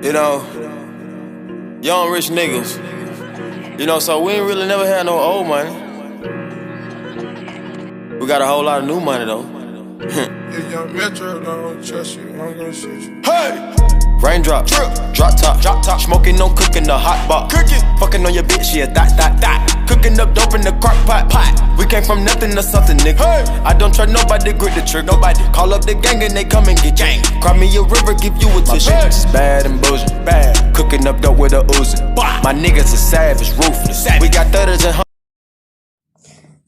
You know, young rich niggas. You know, so we ain't really never had no old money. We got a whole lot of new money though. If young Metro don't trust you, I'm gonna shoot you. Hey! Raindrop, drip, drop top, smoking, no cooking, the hot pot, cooking, fucking on your bitch, yeah, that, cooking up dope in the crock pot. We came from nothing to something, nigga. Hey. I don't trust nobody, grip the trick, nobody. Call up the gang and they come and get gang. Cry me a river, give you a tissue. It's bad and bullshit, bad. Cooking up dope with a Uzi. My niggas are savage, ruthless. We got thudders and.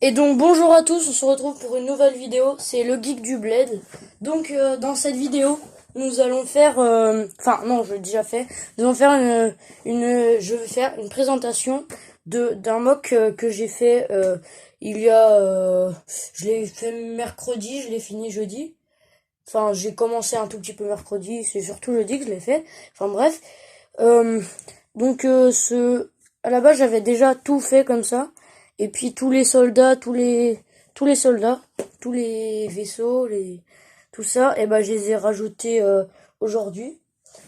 Et donc bonjour à tous, on se retrouve pour une nouvelle vidéo, c'est le geek du bled. Donc dans cette vidéo, nous allons faire, enfin non, je l'ai déjà fait, nous allons faire je vais faire une présentation d'un mock que j'ai fait il y a, je l'ai fait mercredi, je l'ai fini jeudi. Enfin j'ai commencé un tout petit peu mercredi, c'est surtout jeudi que je l'ai fait. Enfin bref, donc à la base j'avais déjà tout fait comme ça. Et puis tous les soldats, tous les vaisseaux, tout ça, et ben je les ai rajoutés aujourd'hui.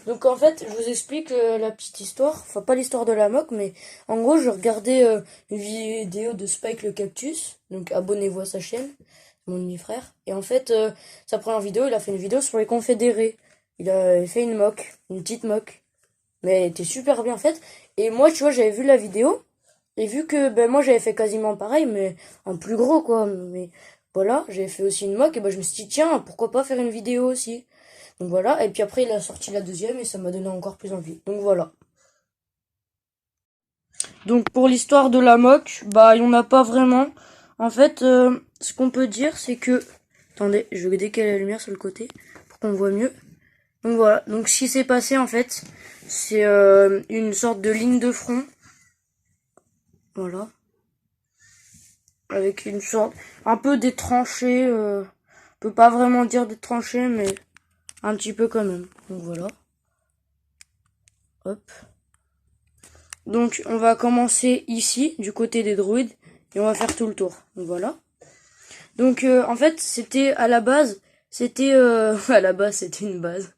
Donc en fait, je vous explique la petite histoire, enfin pas l'histoire de la mock, mais en gros, je regardais une vidéo de Spike le Cactus, donc abonnez-vous à sa chaîne, mon demi-frère. Et en fait, sa première vidéo, il a fait une vidéo sur les confédérés. Il a fait une mock, une petite mock, mais elle était super bien faite. Et moi, tu vois, j'avais vu la vidéo. Et vu que ben moi j'avais fait quasiment pareil, mais en plus gros quoi, mais voilà, j'avais fait aussi une mock, et ben je me suis dit tiens, pourquoi pas faire une vidéo aussi. Donc voilà, et puis après il a sorti la deuxième et ça m'a donné encore plus envie. Donc voilà. Donc pour l'histoire de la mock, bah il y en a pas vraiment. En fait, ce qu'on peut dire c'est que, attendez, je vais décaler la lumière sur le côté pour qu'on voit mieux. Donc voilà, donc ce qui s'est passé en fait, c'est une sorte de ligne de front. Voilà. Avec une sorte, un peu des tranchées, on peut pas vraiment dire des tranchées, mais un petit peu quand même. Donc voilà. Hop. Donc on va commencer ici, du côté des druides, et on va faire tout le tour. Donc voilà. Donc en fait, c'était à la base, c'était à la base, c'était une base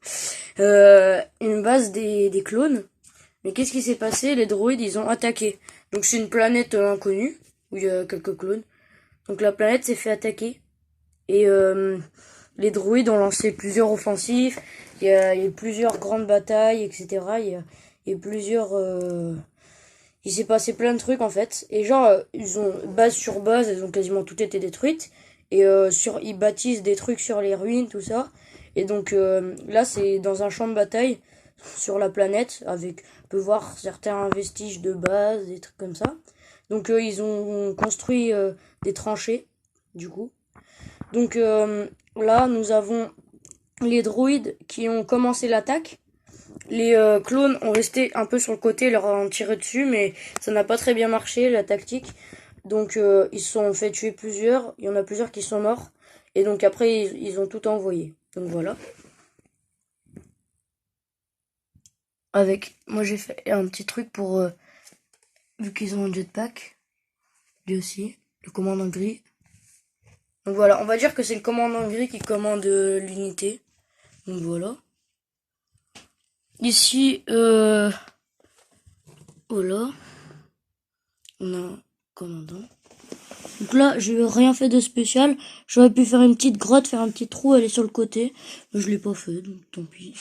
des clones. Mais qu'est-ce qui s'est passé? Les druides, ils ont attaqué. Donc c'est une planète inconnue, où il y a quelques clones. Donc la planète s'est fait attaquer. Et les druides ont lancé plusieurs offensifs. Il y a eu plusieurs grandes batailles, etc. Il y a plusieurs... il s'est passé plein de trucs en fait. Et genre, ils ont base sur base, elles ont quasiment toutes été détruites. Et ils bâtissent des trucs sur les ruines, tout ça. Et donc là, c'est dans un champ de bataille sur la planète, avec, on peut voir certains vestiges de base, des trucs comme ça. Donc ils ont construit des tranchées, du coup. Donc là, nous avons les druides qui ont commencé l'attaque. Les clones ont resté un peu sur le côté, leur ont tiré dessus, mais ça n'a pas très bien marché, la tactique. Donc ils se sont fait tuer plusieurs, il y en a plusieurs qui sont morts. Et donc après, ils ont tout envoyé. Donc voilà. Moi j'ai fait un petit truc pour, vu qu'ils ont un jetpack, lui aussi, le commandant gris. Donc voilà, on va dire que c'est le commandant gris qui commande l'unité. Donc voilà. Ici, voilà, on a un commandant. Donc là, j'ai rien fait de spécial. J'aurais pu faire une petite grotte, faire un petit trou, aller sur le côté. Mais je l'ai pas fait, donc tant pis.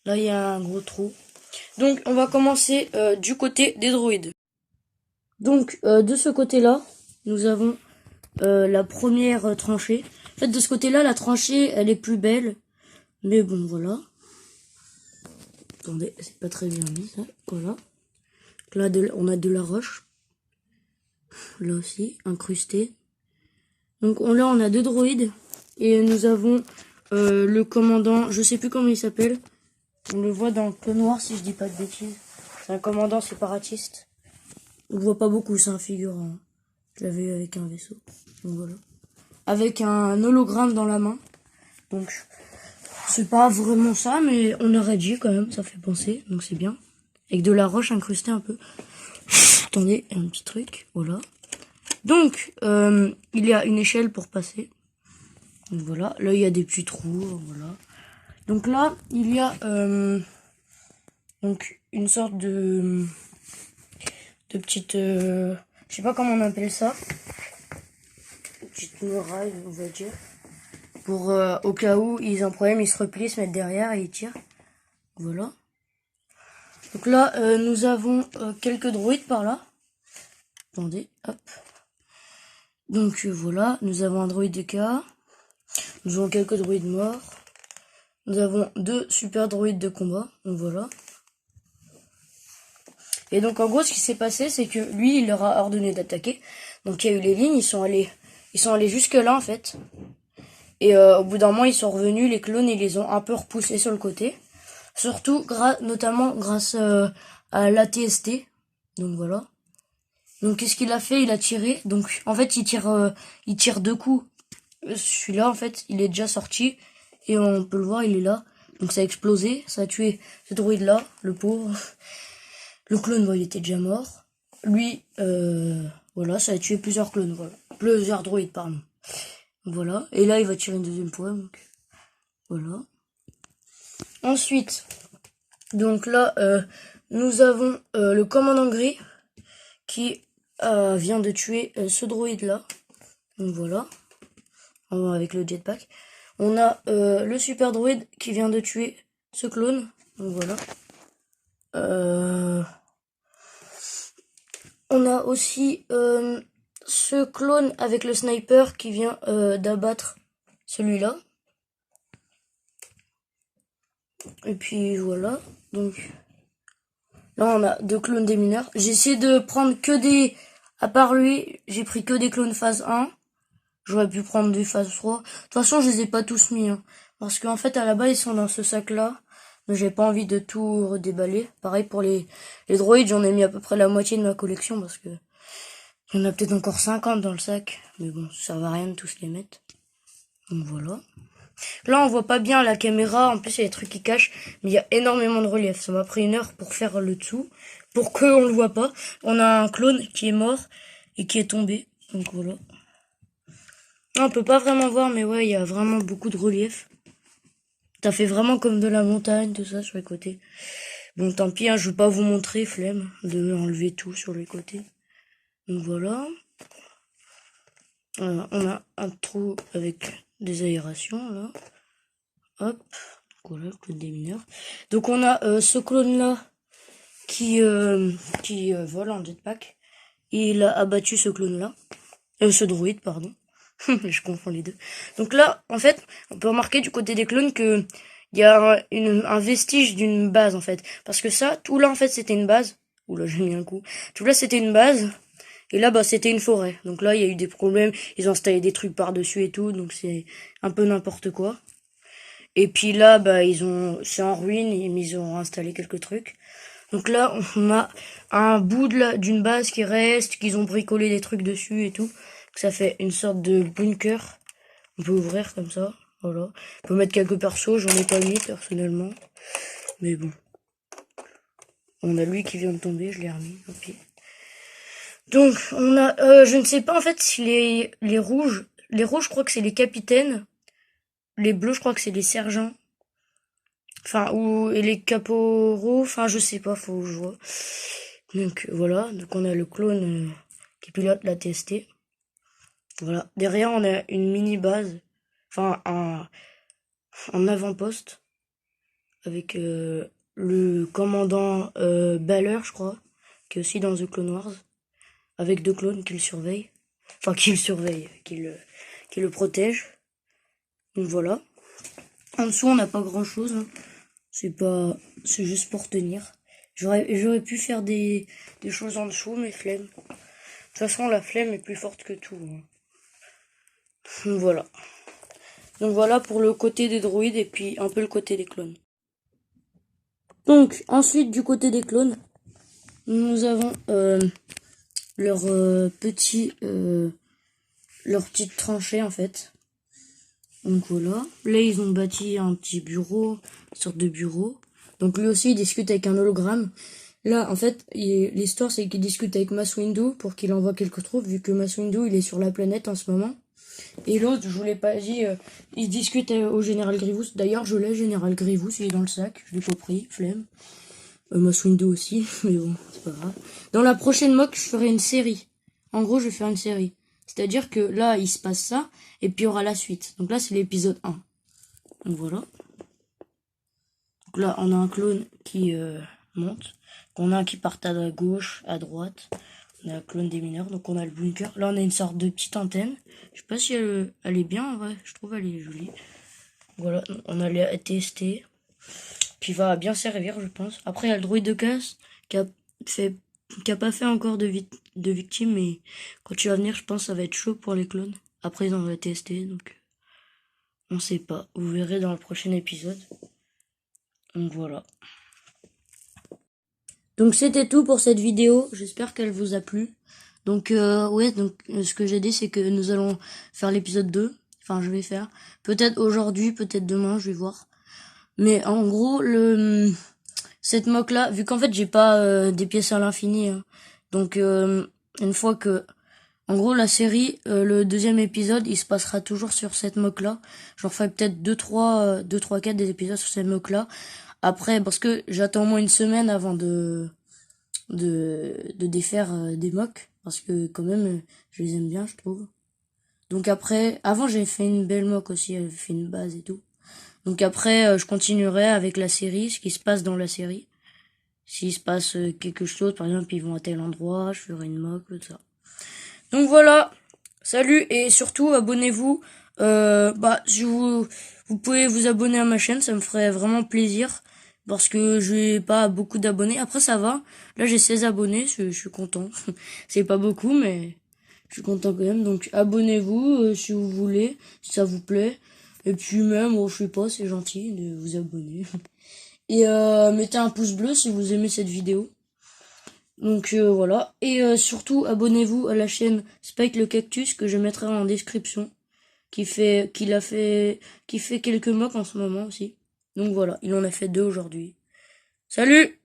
Là, il y a un gros trou. Donc, on va commencer du côté des druides. Donc, de ce côté-là, nous avons la première tranchée. En fait, de ce côté-là, la tranchée, elle est plus belle. Mais bon, voilà. Attendez, c'est pas très bien mis, ça. Voilà. Là, on a de la roche. Là aussi, incrusté. Donc là, on a deux droïdes. Et nous avons le commandant, je sais plus comment il s'appelle. On le voit dans le peu noir, si je dis pas de bêtises. C'est un commandant séparatiste. On le voit pas beaucoup, c'est un figurant. Je l'avais eu avec un vaisseau. Donc voilà. Avec un hologramme dans la main. Donc, c'est pas vraiment ça, mais on aurait dit quand même, ça fait penser. Donc c'est bien. Avec de la roche incrustée un peu. Attendez, un petit truc, voilà. Donc, il y a une échelle pour passer. Donc voilà, là il y a des petits trous, voilà. Donc là, il y a Donc une sorte de petite, je sais pas comment on appelle ça, une petite muraille on va dire, pour au cas où ils ont un problème, ils se replient, se mettent derrière et ils tirent. Voilà. Donc là nous avons quelques droïdes par là. Attendez, hop. Donc voilà, nous avons un droïde DK, nous avons quelques droïdes morts, nous avons 2 super droïdes de combat, donc voilà. Et donc en gros ce qui s'est passé c'est que lui il leur a ordonné d'attaquer, donc il y a eu les lignes, ils sont allés jusque là en fait. Et au bout d'un moment ils sont revenus, les clones ils les ont un peu repoussés sur le côté, surtout notamment grâce à l'ATST, donc voilà. Donc qu'est-ce qu'il a fait? Il a tiré. Donc en fait il tire 2 coups. Celui-là en fait il est déjà sorti et on peut le voir, il est là. Donc ça a explosé, ça a tué ce droïde là, le pauvre. Le clone, bon, il était déjà mort. Lui, voilà, ça a tué plusieurs clones, voilà. Plusieurs droïdes, pardon. Voilà. Et là il va tirer une deuxième fois, donc voilà. Ensuite, donc là nous avons le commandant gris qui vient de tuer ce droïde là. Donc voilà. Avec le jetpack. On a le super droïde qui vient de tuer ce clone. Donc voilà. On a aussi ce clone avec le sniper qui vient d'abattre celui-là. Et puis voilà. Donc là on a 2 clones des mineurs. J'ai essayé de prendre que des... À part lui, j'ai pris que des clones phase 1. J'aurais pu prendre des phase 3. De toute façon, je les ai pas tous mis. Hein, parce qu'en fait, à la base, ils sont dans ce sac-là. Mais j'ai pas envie de tout redéballer. Pareil pour les droïdes, j'en ai mis à peu près la moitié de ma collection. Parce que il y en a peut-être encore 50 dans le sac. Mais bon, ça va rien de tous les mettre. Donc voilà. Là, on voit pas bien la caméra. En plus, il y a des trucs qui cachent. Mais il y a énormément de relief. Ça m'a pris 1 heure pour faire le dessous. Pour qu'on le voit pas. On a un clone qui est mort et qui est tombé. Donc voilà. On peut pas vraiment voir, mais ouais, il y a vraiment beaucoup de relief. Ça fait vraiment comme de la montagne, tout ça, sur les côtés. Bon, tant pis, hein, je vais pas vous montrer, flemme, de enlever tout sur les côtés. Donc voilà. On a un trou avec des aérations, là. Hop. Voilà, le clone des mineurs. Donc on a ce clone-là qui vole en jetpack. Il a abattu ce clone-là. Ce droïde, pardon. Je confonds les deux. Donc là, en fait, on peut remarquer du côté des clones que il y a un vestige d'une base, en fait. Parce que ça, tout là, en fait, c'était une base. Oula, j'ai mis un coup. Tout là, c'était une base. Et là, bah, c'était une forêt. Donc là, il y a eu des problèmes. Ils ont installé des trucs par-dessus et tout. Donc c'est un peu n'importe quoi. Et puis là, bah, c'est en ruine. Mais ils ont installé quelques trucs. Donc là, on a un bout d'une base qui reste, qu'ils ont bricolé des trucs dessus et tout. Ça fait une sorte de bunker. On peut ouvrir comme ça. Voilà. On peut mettre quelques persos. J'en ai pas mis personnellement. Mais bon. On a lui qui vient de tomber. Je l'ai remis. Okay. Donc on a... je ne sais pas en fait si les rouges... Les rouges je crois que c'est les capitaines. Les bleus je crois que c'est les sergents. Enfin, et les caporaux. Enfin je sais pas. Faut que je vois. Donc voilà. Donc on a le clone qui pilote la TST. Voilà. Derrière, on a une mini-base. Enfin, un avant-poste. Avec le commandant Baller, je crois. Qui est aussi dans The Clone Wars. Avec 2 clones qui le surveillent. Enfin, qui le surveillent. Qui le protègent. Donc voilà. En dessous, on n'a pas grand-chose. Hein. C'est juste pour tenir. J'aurais pu faire des choses en dessous, mais flemme. De toute façon, la flemme est plus forte que tout. Hein. Voilà. Donc voilà pour le côté des droïdes et puis un peu le côté des clones. Donc ensuite du côté des clones, nous avons leur petite tranchée en fait. Donc voilà. Là ils ont bâti un petit bureau, une sorte de bureau. Donc lui aussi il discute avec un hologramme. Là en fait l'histoire c'est qu'il discute avec Mace Windu pour qu'il envoie quelque troupes vu que Mace Windu il est sur la planète en ce moment. Et l'autre, je vous l'ai pas dit, il discute au Général Grievous. D'ailleurs, je l'ai, Général Grievous, il est dans le sac. Je l'ai pas pris, flemme. Moss Window aussi, mais bon, c'est pas grave. Dans la prochaine mock, je ferai une série. En gros, je vais faire une série. C'est-à-dire que là, il se passe ça, et puis il y aura la suite. Donc là, c'est l'épisode 1. Donc voilà. Donc là, on a un clone qui monte. On a un qui part à gauche, à droite. On a un clone des mineurs, donc on a le bunker. Là, on a une sorte de petite antenne. Je sais pas si elle est bien, en vrai. Je trouve elle est jolie. Voilà, on a les TST. Qui va bien servir, je pense. Après, il y a le droïde de casse qui a pas fait encore de victime, mais quand tu vas venir, je pense que ça va être chaud pour les clones. Après, ils ont la TST, donc on sait pas. Vous verrez dans le prochain épisode. Donc voilà. Donc c'était tout pour cette vidéo. J'espère qu'elle vous a plu. Donc ouais, donc ce que j'ai dit, c'est que nous allons faire l'épisode 2. Enfin, je vais faire. Peut-être aujourd'hui, peut-être demain, je vais voir. Mais en gros, cette mock là, vu qu'en fait j'ai pas des pièces à l'infini, hein, donc une fois que, en gros la série, le deuxième épisode, il se passera toujours sur cette mock là. J'en ferai peut-être 4 des épisodes sur cette mock là. Après, parce que j'attends au moins une semaine avant de défaire des mocks, parce que quand même je les aime bien, je trouve. Donc après, avant j'ai fait une belle mock aussi, elle fait une base et tout. Donc après, je continuerai avec la série, ce qui se passe dans la série. S'il se passe quelque chose, par exemple, ils vont à tel endroit, je ferai une mock, tout ça. Donc voilà, salut, et surtout, abonnez-vous. Si vous pouvez vous abonner à ma chaîne, ça me ferait vraiment plaisir. Parce que j'ai pas beaucoup d'abonnés. Après, ça va. Là, j'ai 16 abonnés, je suis content. C'est pas beaucoup, mais je suis content quand même. Donc, abonnez-vous si vous voulez, si ça vous plaît. Et puis même, je sais pas, c'est gentil de vous abonner. Et mettez un pouce bleu si vous aimez cette vidéo. Donc voilà. Et surtout, abonnez-vous à la chaîne Spike le Cactus que je mettrai en description. Qui fait quelques mocks en ce moment aussi. Donc voilà, il en a fait 2 aujourd'hui. Salut!